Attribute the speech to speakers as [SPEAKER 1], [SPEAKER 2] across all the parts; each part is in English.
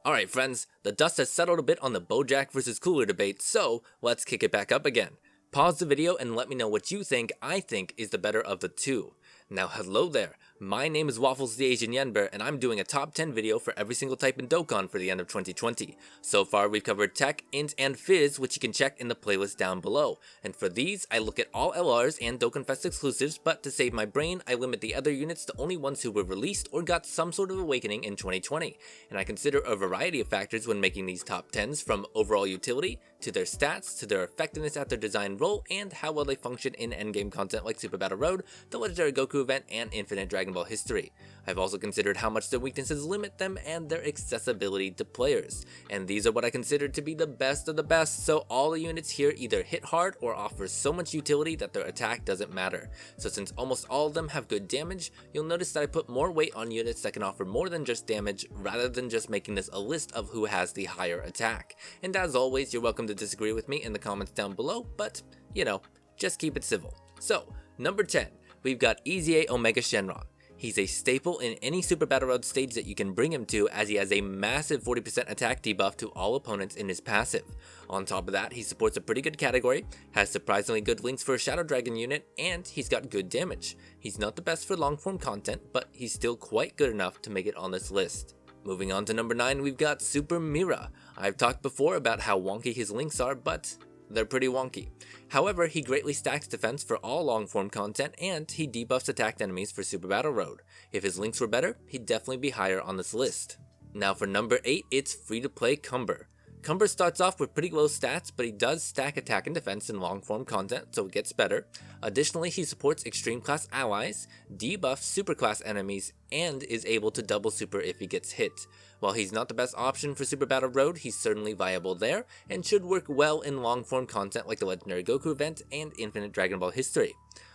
[SPEAKER 1] Alright friends, the dust has settled a bit on the Bojack versus Cooler debate, so let's kick it back up again. Pause the video and let me know what you think I think is the better of the two. Now hello there, my name is Waffles the Asian Yenber and I'm doing a top 10 video for every single type in Dokkan for the end of 2020. So far we've covered Tech, Int, and Fizz, which you can check in the playlist down below. And for these, I look at all LRs and Dokkan Fest exclusives, but to save my brain, I limit the other units to only ones who were released or got some sort of awakening in 2020. And I consider a variety of factors when making these top 10s, from overall utility, to their stats, to their effectiveness at their design role, and how well they function in endgame content like Super Battle Road, the Legendary Goku event, and Infinite Dragon Ball history. I've also considered how much their weaknesses limit them and their accessibility to players. And these are what I consider to be the best of the best, so all the units here either hit hard or offer so much utility that their attack doesn't matter. So since almost all of them have good damage, you'll notice that I put more weight on units that can offer more than just damage, rather than just making this a list of who has the higher attack. And as always, you're welcome to disagree with me in the comments down below, but, you know, just keep it civil. So, number 10, we've got EZA Omega Shenron. He's a staple in any Super Battle Road stage that you can bring him to, as he has a massive 40% attack debuff to all opponents in his passive. On top of that, he supports a pretty good category, has surprisingly good links for a Shadow Dragon unit, and he's got good damage. He's not the best for long form content, but he's still quite good enough to make it on this list. Moving on to number 9, we've got Super Mira. I've talked before about how wonky his links are, but they're pretty wonky. However, he greatly stacks defense for all long form content, and he debuffs attacked enemies for Super Battle Road. If his links were better, he'd definitely be higher on this list. Now for number 8, it's free to play Cumber. Cumber starts off with pretty low stats, but he does stack attack and defense in long form content, so it gets better. Additionally, he supports extreme class allies, debuffs super class enemies, and is able to double super if he gets hit. While he's not the best option for Super Battle Road, he's certainly viable there, and should work well in long form content like the Legendary Goku event and Infinite Dragon Ball history.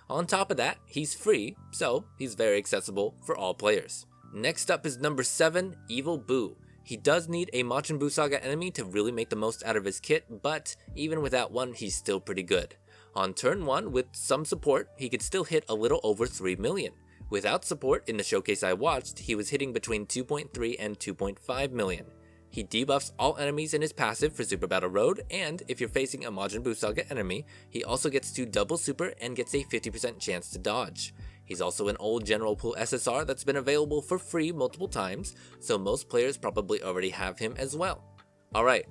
[SPEAKER 1] On top of that, he's free, so he's very accessible for all players. Next up is number 7, Evil Boo. He does need a Majin Buu Saga enemy to really make the most out of his kit, but even without one, he's still pretty good. On turn 1, with some support, he could still hit a little over 3 million. Without support, in the showcase I watched, he was hitting between 2.3 and 2.5 million. He debuffs all enemies in his passive for Super Battle Road, and if you're facing a Majin Buu Saga enemy, he also gets to double super and gets a 50% chance to dodge. He's also an old General Pool SSR that's been available for free multiple times, so most players probably already have him as well. Alright,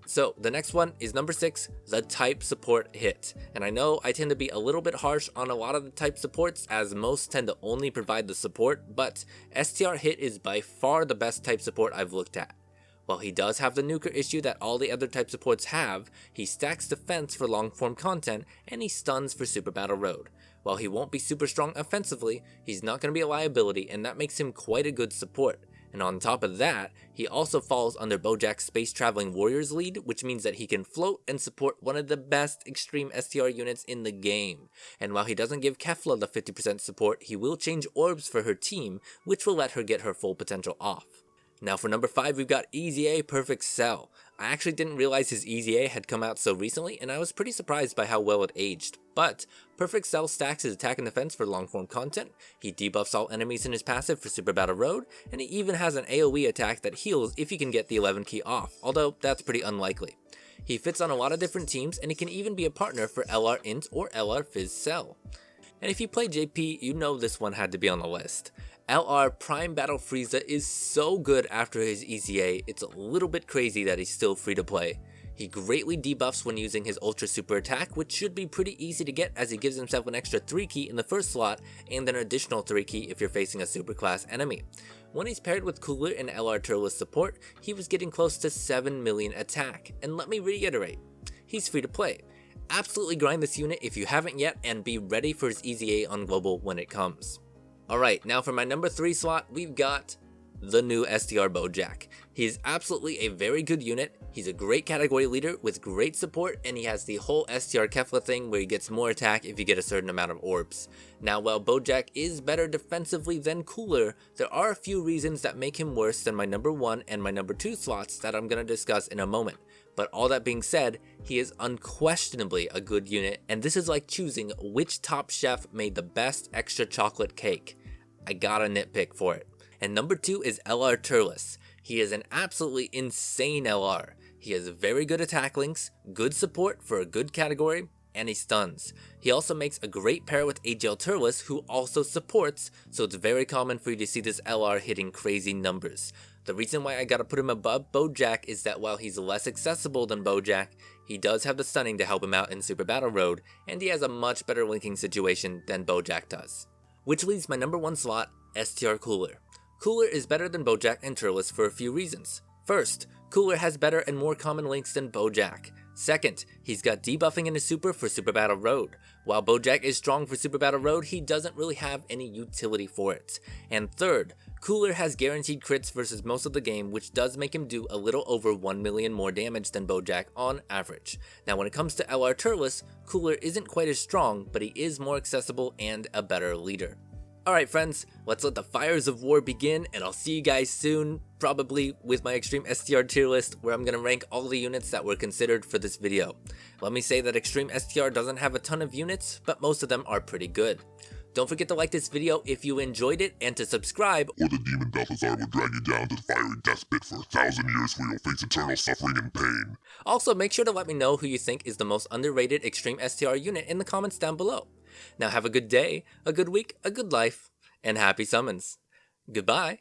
[SPEAKER 1] so the next one is number 6, the type support hit. And I know I tend to be a little bit harsh on a lot of the type supports, as most tend to only provide the support, but STR hit is by far the best type support I've looked at. While he does have the nuker issue that all the other type supports have, he stacks defense for long form content, and he stuns for Super Battle Road. While he won't be super strong offensively, he's not going to be a liability, and that makes him quite a good support. And on top of that, he also falls under Bojack's Space Traveling Warriors lead, which means that he can float and support one of the best Extreme STR units in the game. And while he doesn't give Kefla the 50% support, he will change orbs for her team, which will let her get her full potential off. Now for number 5, we've got EZA Perfect Cell. I actually didn't realize his EZA had come out so recently, and I was pretty surprised by how well it aged. But Perfect Cell stacks his attack and defense for long form content, he debuffs all enemies in his passive for Super Battle Road, and he even has an AoE attack that heals if you can get the 11 key off, although that's pretty unlikely. He fits on a lot of different teams, and he can even be a partner for LR Int or LR Fizz Cell. And if you play JP, you know this one had to be on the list. LR Prime Battle Frieza is so good after his EZA, it's a little bit crazy that he's still free to play. He greatly debuffs when using his Ultra Super attack, which should be pretty easy to get as he gives himself an extra 3 key in the first slot and an additional 3 key if you're facing a super class enemy. When he's paired with Cooler and LR Turles support, he was getting close to 7 million attack, and let me reiterate, he's free to play. Absolutely grind this unit if you haven't yet, and be ready for his EZA on global when it comes. Alright, now for my number 3 slot, we've got the new STR Bojack. He is absolutely a very good unit, he's a great category leader with great support, and he has the whole STR Kefla thing where he gets more attack if you get a certain amount of orbs. Now while Bojack is better defensively than Cooler, there are a few reasons that make him worse than my number 1 and my number 2 slots that I'm going to discuss in a moment. But all that being said, he is unquestionably a good unit, and this is like choosing which top chef made the best extra chocolate cake. I gotta nitpick for it. And number 2 is LR Turles. He is an absolutely insane LR. He has very good attack links, good support for a good category, and he stuns. He also makes a great pair with AGL Turles, who also supports, so it's very common for you to see this LR hitting crazy numbers. The reason why I gotta put him above Bojack is that while he's less accessible than Bojack, he does have the stunning to help him out in Super Battle Road, and he has a much better linking situation than Bojack does. Which leaves my number 1 slot, STR Cooler. Cooler is better than Bojack and Turles for a few reasons. First, Cooler has better and more common links than Bojack. Second, he's got debuffing in his super for Super Battle Road. While Bojack is strong for Super Battle Road, he doesn't really have any utility for it. And third, Cooler has guaranteed crits versus most of the game, which does make him do a little over 1 million more damage than Bojack on average. Now when it comes to LR Turles, Cooler isn't quite as strong, but he is more accessible and a better leader. Alright friends, let's let the fires of war begin, and I'll see you guys soon, probably with my Extreme STR tier list, where I'm going to rank all the units that were considered for this video. Let me say that Extreme STR doesn't have a ton of units, but most of them are pretty good. Don't forget to like this video if you enjoyed it, and to subscribe,
[SPEAKER 2] or the demon Balthazar will drag you down to the fiery death pit for 1,000 years where you'll face eternal suffering and pain.
[SPEAKER 1] Also, make sure to let me know who you think is the most underrated Extreme STR unit in the comments down below. Now have a good day, a good week, a good life, and happy summons. Goodbye.